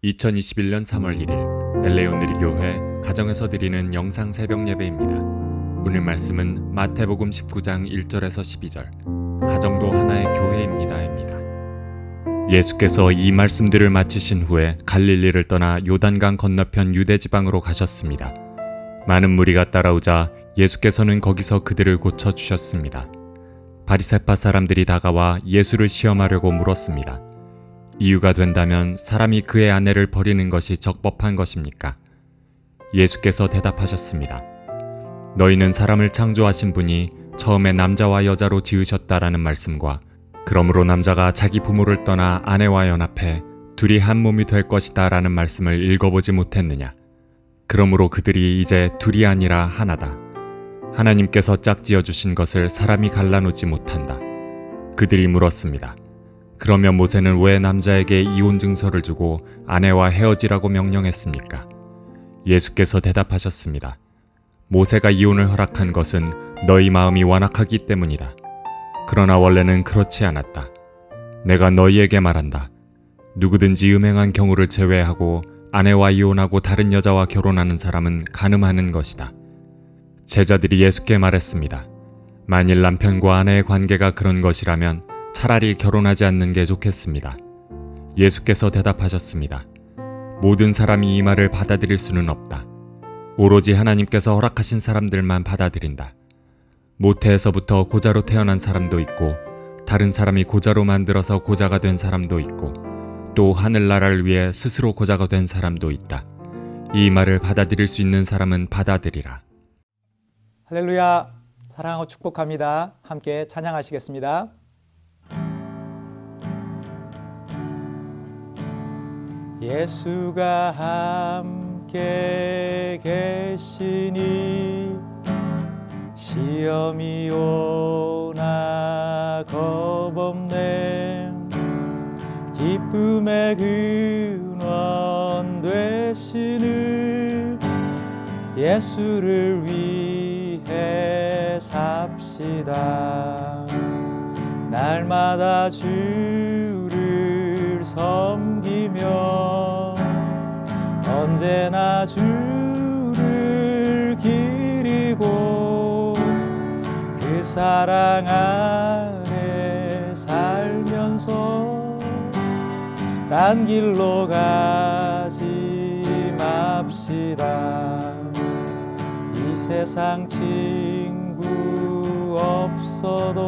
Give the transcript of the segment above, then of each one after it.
2021년 3월 1일 LA 온누리 교회 가정에서 드리는 영상 새벽 예배입니다. 오늘 말씀은 마태복음 19장 1절에서 12절 가정도 하나의 교회입니다입니다. 예수께서 이 말씀들을 마치신 후에 갈릴리를 떠나 요단강 건너편 유대 지방으로 가셨습니다. 많은 무리가 따라오자 예수께서는 거기서 그들을 고쳐주셨습니다. 바리새파 사람들이 다가와 예수를 시험하려고 물었습니다. 이유가 된다면 사람이 그의 아내를 버리는 것이 적법한 것입니까? 예수께서 대답하셨습니다. 너희는 사람을 창조하신 분이 처음에 남자와 여자로 지으셨다라는 말씀과 그러므로 남자가 자기 부모를 떠나 아내와 연합해 둘이 한 몸이 될 것이다 라는 말씀을 읽어보지 못했느냐? 그러므로 그들이 이제 둘이 아니라 하나다. 하나님께서 짝지어 주신 것을 사람이 갈라놓지 못한다. 그들이 물었습니다. 그러면 모세는 왜 남자에게 이혼 증서를 주고 아내와 헤어지라고 명령했습니까? 예수께서 대답하셨습니다. 모세가 이혼을 허락한 것은 너희 마음이 완악하기 때문이다. 그러나 원래는 그렇지 않았다. 내가 너희에게 말한다. 누구든지 음행한 경우를 제외하고 아내와 이혼하고 다른 여자와 결혼하는 사람은 간음하는 것이다. 제자들이 예수께 말했습니다. 만일 남편과 아내의 관계가 그런 것이라면 차라리 결혼하지 않는 게 좋겠습니다. 예수께서 대답하셨습니다. 모든 사람이 이 말을 받아들일 수는 없다. 오로지 하나님께서 허락하신 사람들만 받아들인다. 모태에서부터 고자로 태어난 사람도 있고 다른 사람이 고자로 만들어서 고자가 된 사람도 있고 또 하늘나라를 위해 스스로 고자가 된 사람도 있다. 이 말을 받아들일 수 있는 사람은 받아들이라. 할렐루야, 사랑하고 축복합니다. 함께 찬양하시겠습니다. 예수가 함께 계시니 시험이 오나 겁없네. 기쁨의 근원 되시는 예수를 위해 삽시다. 날마다 주를 섬기며 언제나 주를 기리고 그 사랑 안에 살면서 딴 길로 가지 맙시다. 이 세상 친구 없어도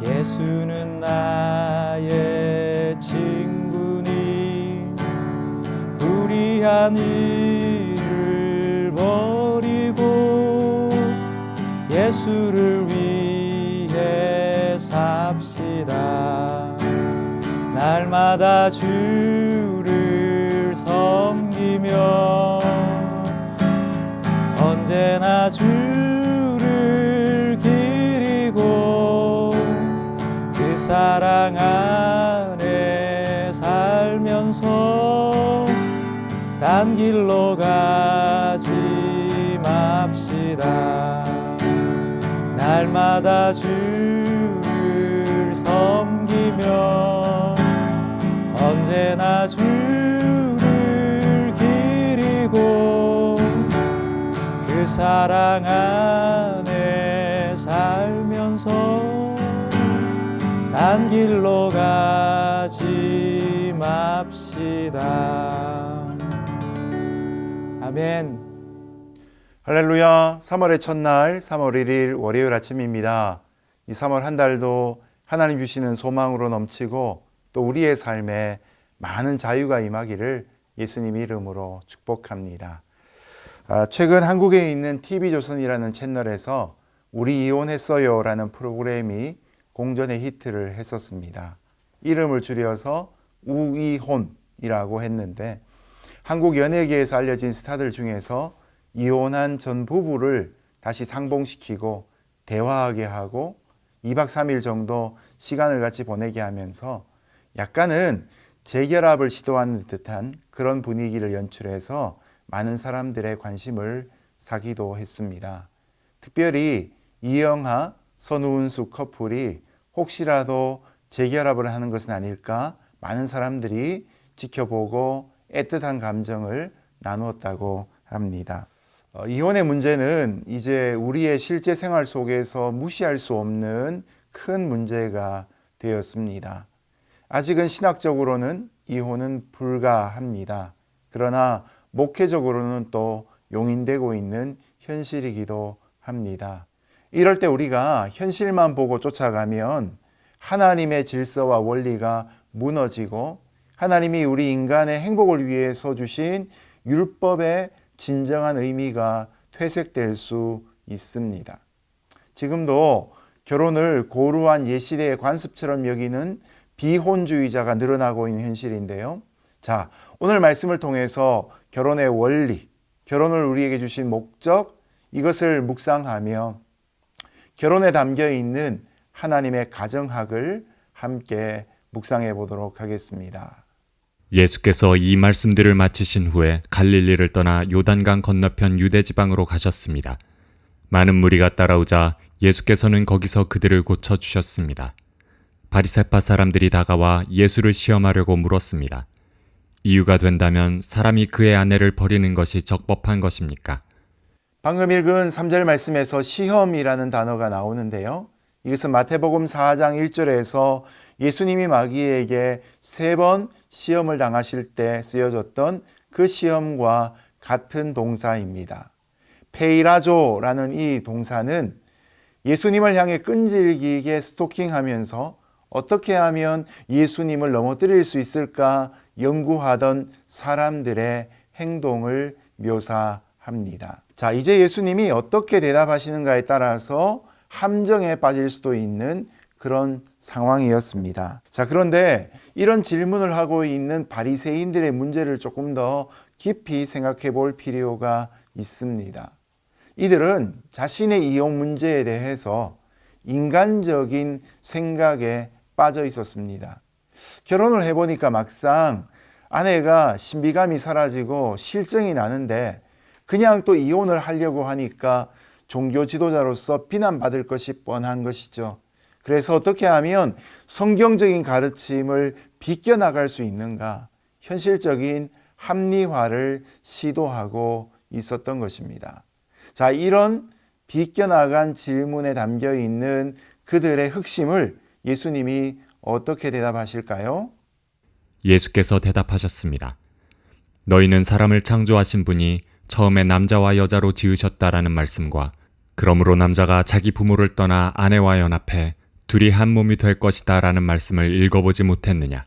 예수는 나의 친구니 불의한 일을 버리고 예수를 위해 삽시다. 날마다 주를 섬기며 언제나 주를 기리고 그 사랑 안에 살면서 딴 길로 가지 맙시다. 날마다 주를 섬기며 언제나 주를 기리고 그 사랑 안에 살면서 딴 길로 가지 맙시다. 아멘. 할렐루야. 3월의 첫날 3월 1일 월요일 아침입니다. 이 3월 한 달도 하나님 주시는 소망으로 넘치고 또 우리의 삶에 많은 자유가 임하기를 예수님 이름으로 축복합니다. 최근 한국에 있는 TV조선이라는 채널에서 우리 이혼했어요 라는 프로그램이 공전의 히트를 했었습니다. 이름을 줄여서 우이혼이라고 했는데 한국 연예계에서 알려진 스타들 중에서 이혼한 전 부부를 다시 상봉시키고 대화하게 하고 2박 3일 정도 시간을 같이 보내게 하면서 약간은 재결합을 시도하는 듯한 그런 분위기를 연출해서 많은 사람들의 관심을 사기도 했습니다. 특별히 이영하, 선우은숙 커플이 혹시라도 재결합을 하는 것은 아닐까 많은 사람들이 지켜보고 애틋한 감정을 나누었다고 합니다. 이혼의 문제는 이제 우리의 실제 생활 속에서 무시할 수 없는 큰 문제가 되었습니다. 아직은 신학적으로는 이혼은 불가합니다. 그러나 목회적으로는 또 용인되고 있는 현실이기도 합니다. 이럴 때 우리가 현실만 보고 쫓아가면 하나님의 질서와 원리가 무너지고 하나님이 우리 인간의 행복을 위해서 주신 율법의 진정한 의미가 퇴색될 수 있습니다. 지금도 결혼을 고루한 옛시대의 관습처럼 여기는 비혼주의자가 늘어나고 있는 현실인데요. 자, 오늘 말씀을 통해서 결혼의 원리, 결혼을 우리에게 주신 목적, 이것을 묵상하며 결혼에 담겨 있는 하나님의 가정학을 함께 묵상해 보도록 하겠습니다. 예수께서 이 말씀들을 마치신 후에 갈릴리를 떠나 요단강 건너편 유대 지방으로 가셨습니다. 많은 무리가 따라오자 예수께서는 거기서 그들을 고쳐 주셨습니다. 바리새파 사람들이 다가와 예수를 시험하려고 물었습니다. 이유가 된다면 사람이 그의 아내를 버리는 것이 적법한 것입니까? 방금 읽은 3절 말씀에서 시험이라는 단어가 나오는데요. 이것은 마태복음 4장 1절에서 예수님이 마귀에게 3번 시험을 당하실 때 쓰여졌던 그 시험과 같은 동사입니다. 페이라조라는 이 동사는 예수님을 향해 끈질기게 스토킹하면서 어떻게 하면 예수님을 넘어뜨릴 수 있을까 연구하던 사람들의 행동을 묘사합니다. 자, 이제 예수님이 어떻게 대답하시는가에 따라서 함정에 빠질 수도 있는 그런 상황이었습니다. 자, 그런데 이런 질문을 하고 있는 바리새인들의 문제를 조금 더 깊이 생각해 볼 필요가 있습니다. 이들은 자신의 이혼 문제에 대해서 인간적인 생각에 빠져 있었습니다. 결혼을 해보니까 막상 아내가 신비감이 사라지고 실증이 나는데 그냥 또 이혼을 하려고 하니까 종교 지도자로서 비난받을 것이 뻔한 것이죠. 그래서 어떻게 하면 성경적인 가르침을 비껴나갈 수 있는가? 현실적인 합리화를 시도하고 있었던 것입니다. 자, 이런 비껴나간 질문에 담겨 있는 그들의核심을 예수님이 어떻게 대답하실까요? 예수께서 대답하셨습니다. 너희는 사람을 창조하신 분이 처음에 남자와 여자로 지으셨다라는 말씀과 그러므로 남자가 자기 부모를 떠나 아내와 연합해 둘이 한 몸이 될 것이다 라는 말씀을 읽어보지 못했느냐.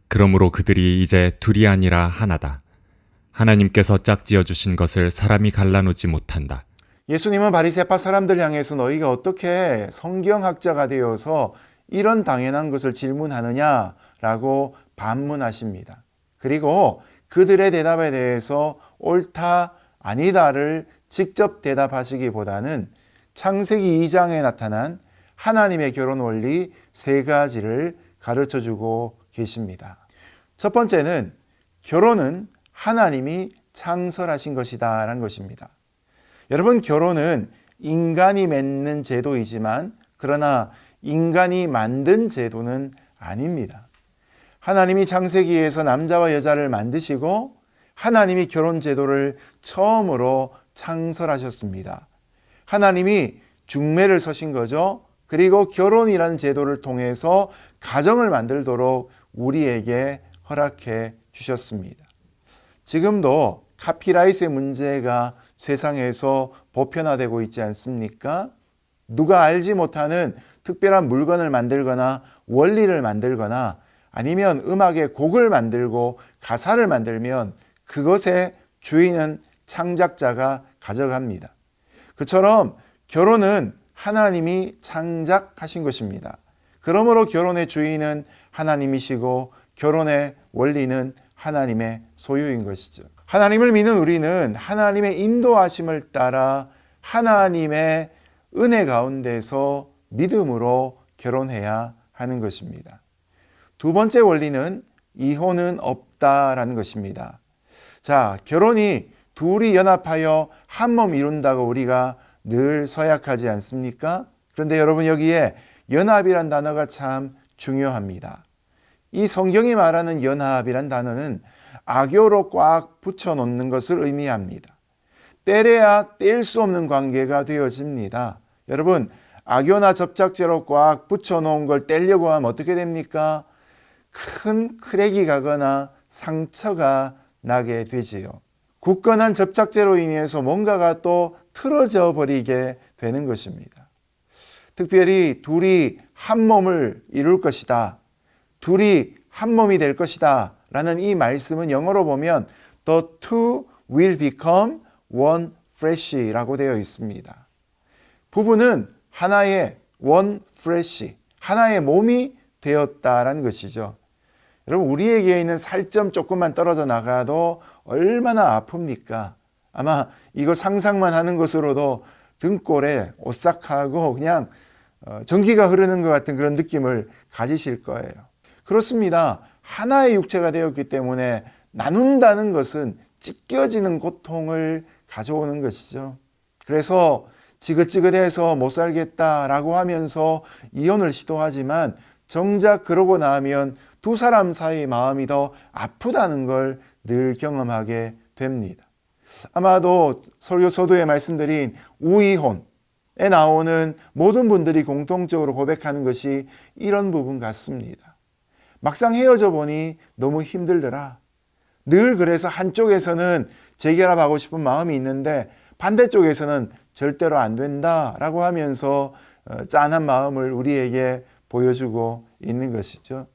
그러므로 그들이 이제 둘이 아니라 하나다. 하나님께서 짝지어 주신 것을 사람이 갈라놓지 못한다. 예수님은 바리새파 사람들 향해서 너희가 어떻게 성경학자가 되어서 이런 당연한 것을 질문하느냐라고 반문하십니다. 그리고 그들의 대답에 대해서 옳다 아니다를 직접 대답하시기보다는 창세기 2장에 나타난 하나님의 결혼 원리 3가지를 가르쳐주고 계십니다. 첫 번째는 결혼은 하나님이 창설하신 것이다 라는 것입니다. 여러분, 결혼은 인간이 맺는 제도이지만 그러나 인간이 만든 제도는 아닙니다. 하나님이 창세기에서 남자와 여자를 만드시고 하나님이 결혼 제도를 처음으로 창설하셨습니다. 하나님이 중매를 서신 거죠. 그리고 결혼이라는 제도를 통해서 가정을 만들도록 우리에게 허락해 주셨습니다. 지금도 카피라이트의 문제가 세상에서 보편화되고 있지 않습니까? 누가 알지 못하는 특별한 물건을 만들거나 원리를 만들거나 아니면 음악의 곡을 만들고 가사를 만들면 그것의 주인은 창작자가 가져갑니다. 그처럼 결혼은 하나님이 창작하신 것입니다. 그러므로 결혼의 주인은 하나님이시고 결혼의 원리는 하나님의 소유인 것이죠. 하나님을 믿는 우리는 하나님의 인도하심을 따라 하나님의 은혜 가운데서 믿음으로 결혼해야 하는 것입니다. 두 번째 원리는 이혼은 없다라는 것입니다. 자, 결혼이 둘이 연합하여 한 몸 이룬다고 우리가 늘 서약하지 않습니까? 그런데 여러분, 여기에 연합이란 단어가 참 중요합니다. 이 성경이 말하는 연합이란 단어는 악교로 꽉 붙여놓는 것을 의미합니다. 떼려야 뗄 수 없는 관계가 되어집니다. 여러분, 악교나 접착제로 꽉 붙여놓은 걸 떼려고 하면 어떻게 됩니까? 큰 크랙이 가거나 상처가 나게 되지요. 굳건한 접착제로 인해서 뭔가가 또 틀어져 버리게 되는 것입니다. 특별히 둘이 한 몸을 이룰 것이다, 둘이 한 몸이 될 것이다 라는 이 말씀은 영어로 보면 The two will become one flesh라고 되어 있습니다. 부부는 하나의 one flesh, 하나의 몸이 되었다라는 것이죠. 여러분, 우리에게 있는 살점 조금만 떨어져 나가도 얼마나 아픕니까? 아마 이거 상상만 하는 것으로도 등골에 오싹하고 그냥 전기가 흐르는 것 같은 그런 느낌을 가지실 거예요. 그렇습니다. 하나의 육체가 되었기 때문에 나눈다는 것은 찢겨지는 고통을 가져오는 것이죠. 그래서 지긋지긋해서 못 살겠다라고 하면서 이혼을 시도하지만 정작 그러고 나면 두 사람 사이 마음이 더 아프다는 걸 늘 경험하게 됩니다. 아마도 설교서두에 말씀드린 우이혼에 나오는 모든 분들이 공통적으로 고백하는 것이 이런 부분 같습니다. 막상 헤어져 보니 너무 힘들더라. 늘 그래서 한쪽에서는 재결합하고 싶은 마음이 있는데 반대쪽에서는 절대로 안 된다라고 하면서 짠한 마음을 우리에게 보여주고 있는 것이죠.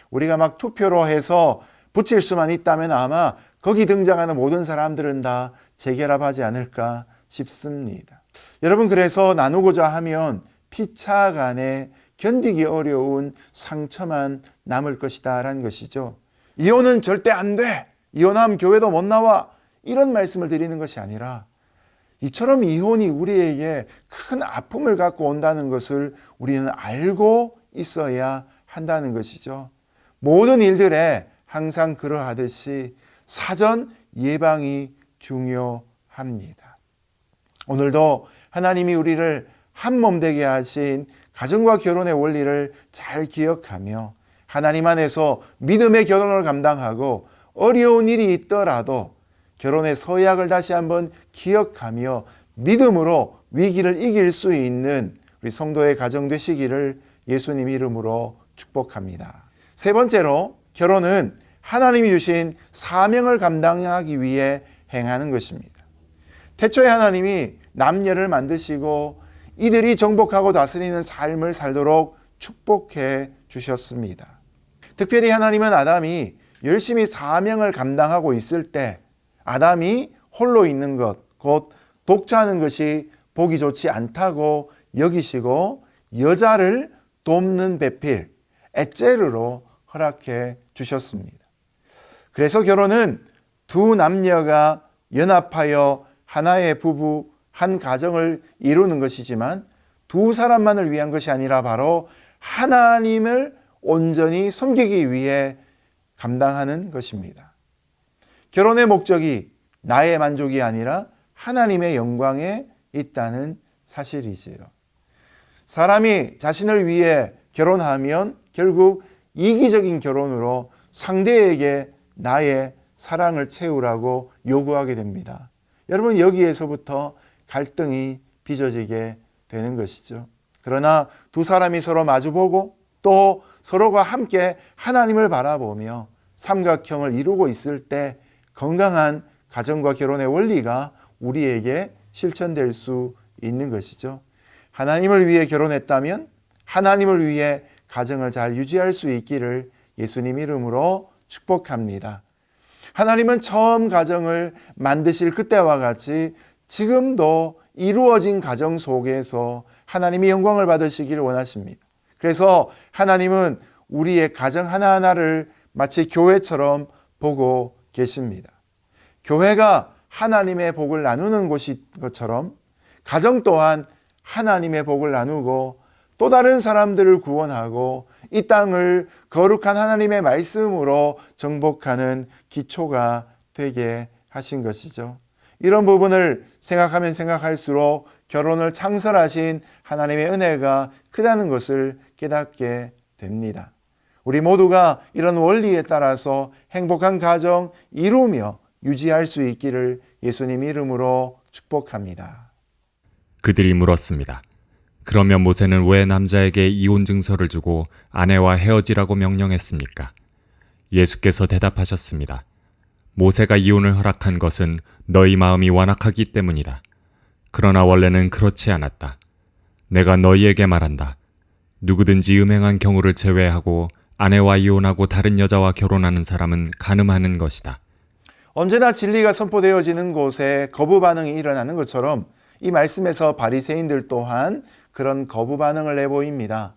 우리가 막 투표로 해서 붙일 수만 있다면 아마 거기 등장하는 모든 사람들은 다 재결합하지 않을까 싶습니다. 여러분, 그래서 나누고자 하면 피차 간에 견디기 어려운 상처만 남을 것이다 라는 것이죠. 이혼은 절대 안 돼, 이혼하면 교회도 못 나와, 이런 말씀을 드리는 것이 아니라 이처럼 이혼이 우리에게 큰 아픔을 갖고 온다는 것을 우리는 알고 있어야 한다는 것이죠. 모든 일들에 항상 그러하듯이 사전 예방이 중요합니다. 오늘도 하나님이 우리를 한 몸 되게 하신 가정과 결혼의 원리를 잘 기억하며 하나님 안에서 믿음의 결혼을 감당하고 어려운 일이 있더라도 결혼의 서약을 다시 한번 기억하며 믿음으로 위기를 이길 수 있는 우리 성도의 가정 되시기를 예수님 이름으로 축복합니다. 세 번째로, 결혼은 하나님이 주신 사명을 감당하기 위해 행하는 것입니다. 태초에 하나님이 남녀를 만드시고 이들이 정복하고 다스리는 삶을 살도록 축복해 주셨습니다. 특별히 하나님은 아담이 열심히 사명을 감당하고 있을 때 아담이 홀로 있는 것, 곧 독차하는 것이 보기 좋지 않다고 여기시고 여자를 돕는 배필, 에제르로 허락해 주셨습니다. 그래서 결혼은 두 남녀가 연합하여 하나의 부부, 한 가정을 이루는 것이지만 두 사람만을 위한 것이 아니라 바로 하나님을 온전히 섬기기 위해 감당하는 것입니다. 결혼의 목적이 나의 만족이 아니라 하나님의 영광에 있다는 사실이지요. 사람이 자신을 위해 결혼하면 결국 이기적인 결혼으로 상대에게 나의 사랑을 채우라고 요구하게 됩니다. 여러분, 여기에서부터 갈등이 빚어지게 되는 것이죠. 그러나 두 사람이 서로 마주보고 또 서로가 함께 하나님을 바라보며 삼각형을 이루고 있을 때 건강한 가정과 결혼의 원리가 우리에게 실천될 수 있는 것이죠. 하나님을 위해 결혼했다면 하나님을 위해 가정을 잘 유지할 수 있기를 예수님 이름으로 축복합니다. 하나님은 처음 가정을 만드실 그때와 같이 지금도 이루어진 가정 속에서 하나님이 영광을 받으시기를 원하십니다. 그래서 하나님은 우리의 가정 하나하나를 마치 교회처럼 보고 계십니다. 교회가 하나님의 복을 나누는 곳인 것처럼 가정 또한 하나님의 복을 나누고 또 다른 사람들을 구원하고 이 땅을 거룩한 하나님의 말씀으로 정복하는 기초가 되게 하신 것이죠. 이런 부분을 생각하면 생각할수록 결혼을 창설하신 하나님의 은혜가 크다는 것을 깨닫게 됩니다. 우리 모두가 이런 원리에 따라서 행복한 가정 이루며 유지할 수 있기를 예수님 이름으로 축복합니다. 그들이 물었습니다. 그러면 모세는 왜 남자에게 이혼 증서를 주고 아내와 헤어지라고 명령했습니까? 예수께서 대답하셨습니다. 모세가 이혼을 허락한 것은 너희 마음이 완악하기 때문이다. 그러나 원래는 그렇지 않았다. 내가 너희에게 말한다. 누구든지 음행한 경우를 제외하고 아내와 이혼하고 다른 여자와 결혼하는 사람은 간음하는 것이다. 언제나 진리가 선포되어지는 곳에 거부 반응이 일어나는 것처럼 이 말씀에서 바리새인들 또한 그런 거부 반응을 내보입니다.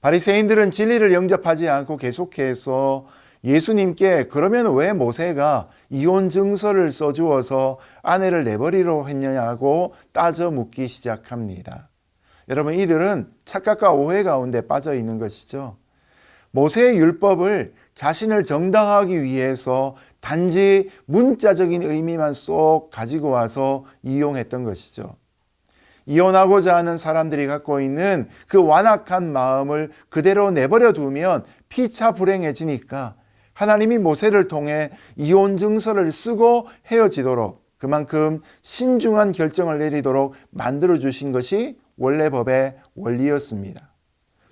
바리새인들은 진리를 영접하지 않고 계속해서 예수님께 그러면 왜 모세가 이혼 증서를 써주어서 아내를 내버리려 했느냐고 따져 묻기 시작합니다. 여러분, 이들은 착각과 오해 가운데 빠져 있는 것이죠. 모세의 율법을 자신을 정당하기 위해서 단지 문자적인 의미만 쏙 가지고 와서 이용했던 것이죠. 이혼하고자 하는 사람들이 갖고 있는 그 완악한 마음을 그대로 내버려 두면 피차 불행해지니까 하나님이 모세를 통해 이혼 증서를 쓰고 헤어지도록 그만큼 신중한 결정을 내리도록 만들어 주신 것이 원래 법의 원리였습니다.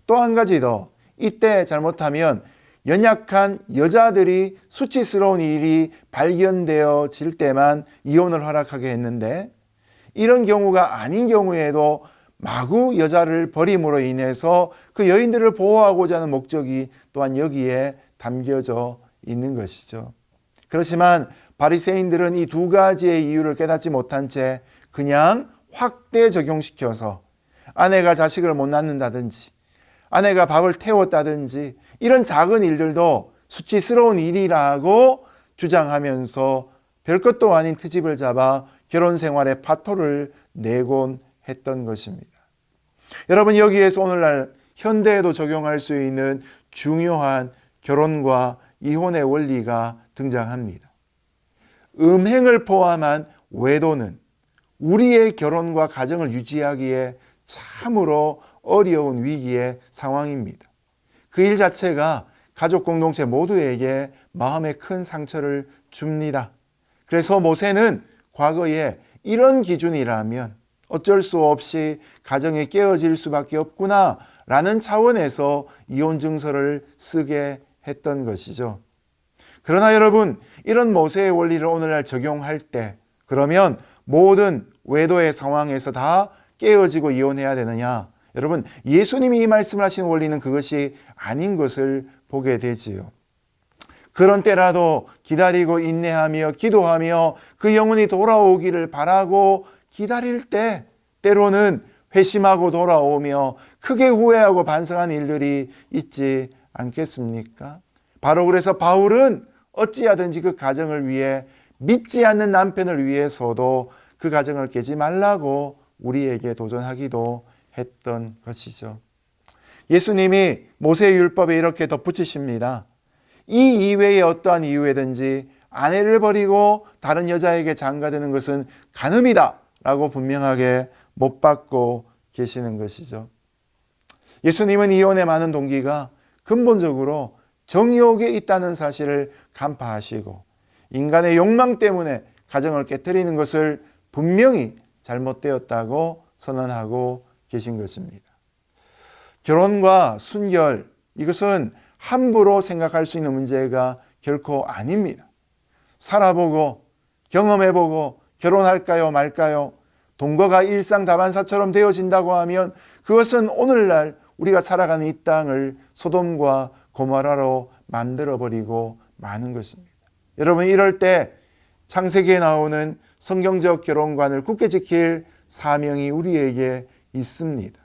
또 한 가지 더, 이때 잘못하면 연약한 여자들이 수치스러운 일이 발견되어질 때만 이혼을 허락하게 했는데, 이런 경우가 아닌 경우에도 마구 여자를 버림으로 인해서 그 여인들을 보호하고자 하는 목적이 또한 여기에 담겨져 있는 것이죠. 그렇지만 바리새인들은 이 두 가지의 이유를 깨닫지 못한 채 그냥 확대 적용시켜서 아내가 자식을 못 낳는다든지 아내가 밥을 태웠다든지 이런 작은 일들도 수치스러운 일이라고 주장하면서 별것도 아닌 트집을 잡아 결혼 생활에 파토를 내곤 했던 것입니다. 여러분, 여기에서 오늘날 현대에도 적용할 수 있는 중요한 결혼과 이혼의 원리가 등장합니다. 음행을 포함한 외도는 우리의 결혼과 가정을 유지하기에 참으로 어려운 위기의 상황입니다. 그 일 자체가 가족 공동체 모두에게 마음에 큰 상처를 줍니다. 그래서 모세는 과거에 이런 기준이라면 어쩔 수 없이 가정이 깨어질 수밖에 없구나 라는 차원에서 이혼 증서를 쓰게 했던 것이죠. 그러나 여러분, 이런 모세의 원리를 오늘날 적용할 때 그러면 모든 외도의 상황에서 다 깨어지고 이혼해야 되느냐? 여러분, 예수님이 이 말씀을 하신 원리는 그것이 아닌 것을 보게 되지요. 그런 때라도 기다리고 인내하며 기도하며 그 영혼이 돌아오기를 바라고 기다릴 때 때로는 회심하고 돌아오며 크게 후회하고 반성한 일들이 있지 않겠습니까? 바로 그래서 바울은 어찌하든지 그 가정을 위해 믿지 않는 남편을 위해서도 그 가정을 깨지 말라고 우리에게 도전하기도 했던 것이죠. 예수님이 모세의 율법에 이렇게 덧붙이십니다. 이 이외의 어떠한 이유에든지 아내를 버리고 다른 여자에게 장가드는 것은 간음이다 라고 분명하게 못 받고 계시는 것이죠. 예수님은 이혼의 많은 동기가 근본적으로 정욕에 있다는 사실을 간파하시고 인간의 욕망 때문에 가정을 깨뜨리는 것을 분명히 잘못되었다고 선언하고 계신 것입니다. 결혼과 순결, 이것은 함부로 생각할 수 있는 문제가 결코 아닙니다. 살아보고 경험해보고 결혼할까요 말까요? 동거가 일상다반사처럼 되어진다고 하면 그것은 오늘날 우리가 살아가는 이 땅을 소돔과 고모라로 만들어버리고 마는 것입니다. 여러분, 이럴 때 창세기에 나오는 성경적 결혼관을 굳게 지킬 사명이 우리에게 있습니다.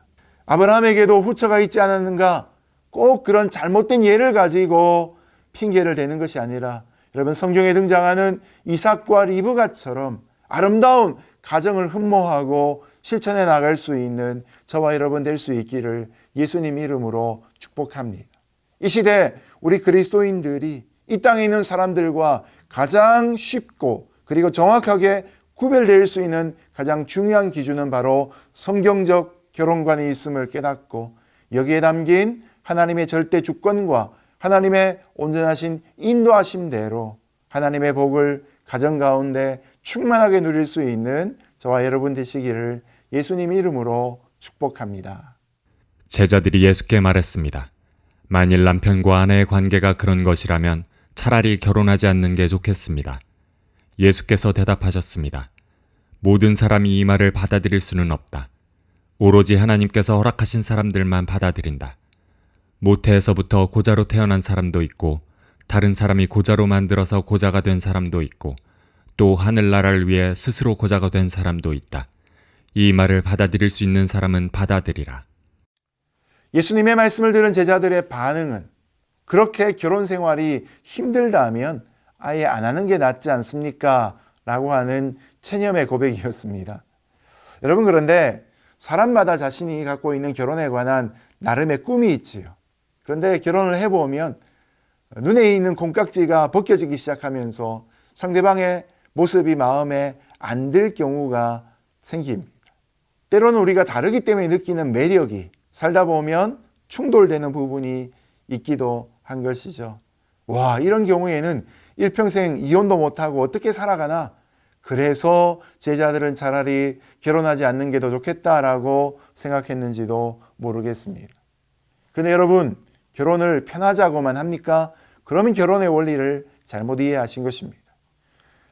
아브라함에게도 후처가 있지 않았는가? 꼭 그런 잘못된 예를 가지고 핑계를 대는 것이 아니라 여러분, 성경에 등장하는 이삭과 리브가처럼 아름다운 가정을 흠모하고 실천해 나갈 수 있는 저와 여러분 될 수 있기를 예수님 이름으로 축복합니다. 이 시대 우리 그리스도인들이 이 땅에 있는 사람들과 가장 쉽고 그리고 정확하게 구별될 수 있는 가장 중요한 기준은 바로 성경적 결혼관이 있음을 깨닫고 여기에 담긴 하나님의 절대 주권과 하나님의 온전하신 인도하심대로 하나님의 복을 가정 가운데 충만하게 누릴 수 있는 저와 여러분 되시기를 예수님 이름으로 축복합니다. 제자들이 예수께 말했습니다. 만일 남편과 아내의 관계가 그런 것이라면 차라리 결혼하지 않는 게 좋겠습니다. 예수께서 대답하셨습니다. 모든 사람이 이 말을 받아들일 수는 없다. 오로지 하나님께서 허락하신 사람들만 받아들인다. 모태에서부터 고자로 태어난 사람도 있고 다른 사람이 고자로 만들어서 고자가 된 사람도 있고 또 하늘나라를 위해 스스로 고자가 된 사람도 있다. 이 말을 받아들일 수 있는 사람은 받아들이라. 예수님의 말씀을 들은 제자들의 반응은 그렇게 결혼 생활이 힘들다면 아예 안 하는 게 낫지 않습니까? 라고 하는 체념의 고백이었습니다. 여러분, 그런데 사람마다 자신이 갖고 있는 결혼에 관한 나름의 꿈이 있지요. 그런데 결혼을 해보면 눈에 있는 콩깍지가 벗겨지기 시작하면서 상대방의 모습이 마음에 안 들 경우가 생깁니다. 때로는 우리가 다르기 때문에 느끼는 매력이 살다 보면 충돌되는 부분이 있기도 한 것이죠. 와, 이런 경우에는 일평생 이혼도 못하고 어떻게 살아가나? 그래서 제자들은 차라리 결혼하지 않는 게 더 좋겠다라고 생각했는지도 모르겠습니다. 근데 여러분, 결혼을 편하자고만 합니까? 그러면 결혼의 원리를 잘못 이해하신 것입니다.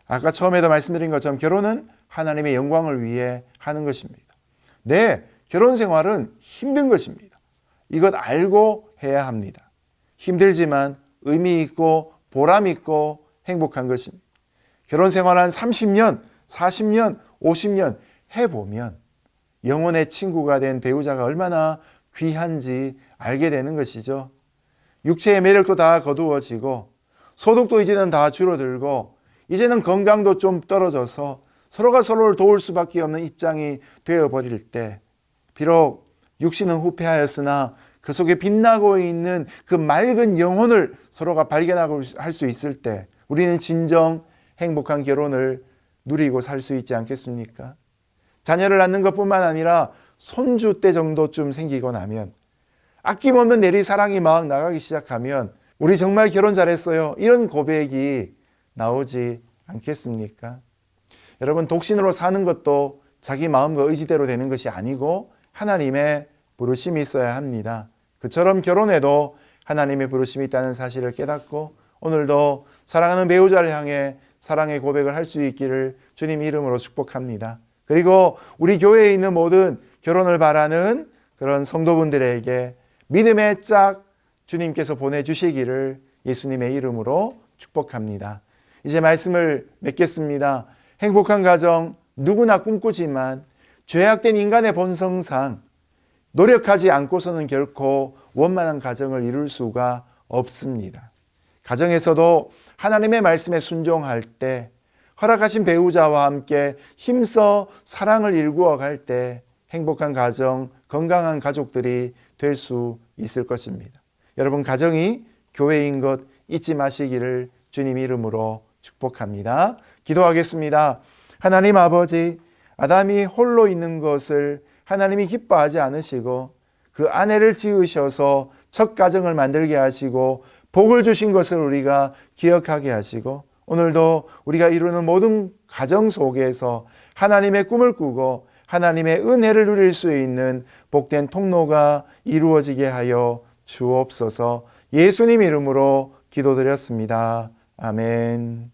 아까 처음에도 말씀드린 것처럼 결혼은 하나님의 영광을 위해 하는 것입니다. 네, 결혼 생활은 힘든 것입니다. 이것 알고 해야 합니다. 힘들지만 의미 있고 보람 있고 행복한 것입니다. 결혼 생활 한 30년, 40년, 50년 해보면 영혼의 친구가 된 배우자가 얼마나 귀한지 알게 되는 것이죠. 육체의 매력도 다 거두어지고 소득도 이제는 다 줄어들고 이제는 건강도 좀 떨어져서 서로가 서로를 도울 수밖에 없는 입장이 되어버릴 때 비록 육신은 후패하였으나 그 속에 빛나고 있는 그 맑은 영혼을 서로가 발견하고 할 수 있을 때 우리는 진정 행복한 결혼을 누리고 살 수 있지 않겠습니까? 자녀를 낳는 것뿐만 아니라 손주 때 정도쯤 생기고 나면 아낌없는 내리사랑이 막 나가기 시작하면 우리 정말 결혼 잘했어요. 이런 고백이 나오지 않겠습니까? 여러분, 독신으로 사는 것도 자기 마음과 의지대로 되는 것이 아니고 하나님의 부르심이 있어야 합니다. 그처럼 결혼에도 하나님의 부르심이 있다는 사실을 깨닫고 오늘도 사랑하는 배우자를 향해 사랑의 고백을 할 수 있기를 주님 이름으로 축복합니다. 그리고 우리 교회에 있는 모든 결혼을 바라는 그런 성도분들에게 믿음의 짝 주님께서 보내주시기를 예수님의 이름으로 축복합니다. 이제 말씀을 맺겠습니다. 행복한 가정 누구나 꿈꾸지만 죄악된 인간의 본성상 노력하지 않고서는 결코 원만한 가정을 이룰 수가 없습니다. 가정에서도 하나님의 말씀에 순종할 때 허락하신 배우자와 함께 힘써 사랑을 일구어 갈 때 행복한 가정, 건강한 가족들이 될 수 있을 것입니다. 여러분, 가정이 교회인 것 잊지 마시기를 주님 이름으로 축복합니다. 기도하겠습니다. 하나님 아버지, 아담이 홀로 있는 것을 하나님이 기뻐하지 않으시고 그 아내를 지으셔서 첫 가정을 만들게 하시고 복을 주신 것을 우리가 기억하게 하시고 오늘도 우리가 이루는 모든 가정 속에서 하나님의 꿈을 꾸고 하나님의 은혜를 누릴 수 있는 복된 통로가 이루어지게 하여 주옵소서. 예수님 이름으로 기도드렸습니다. 아멘.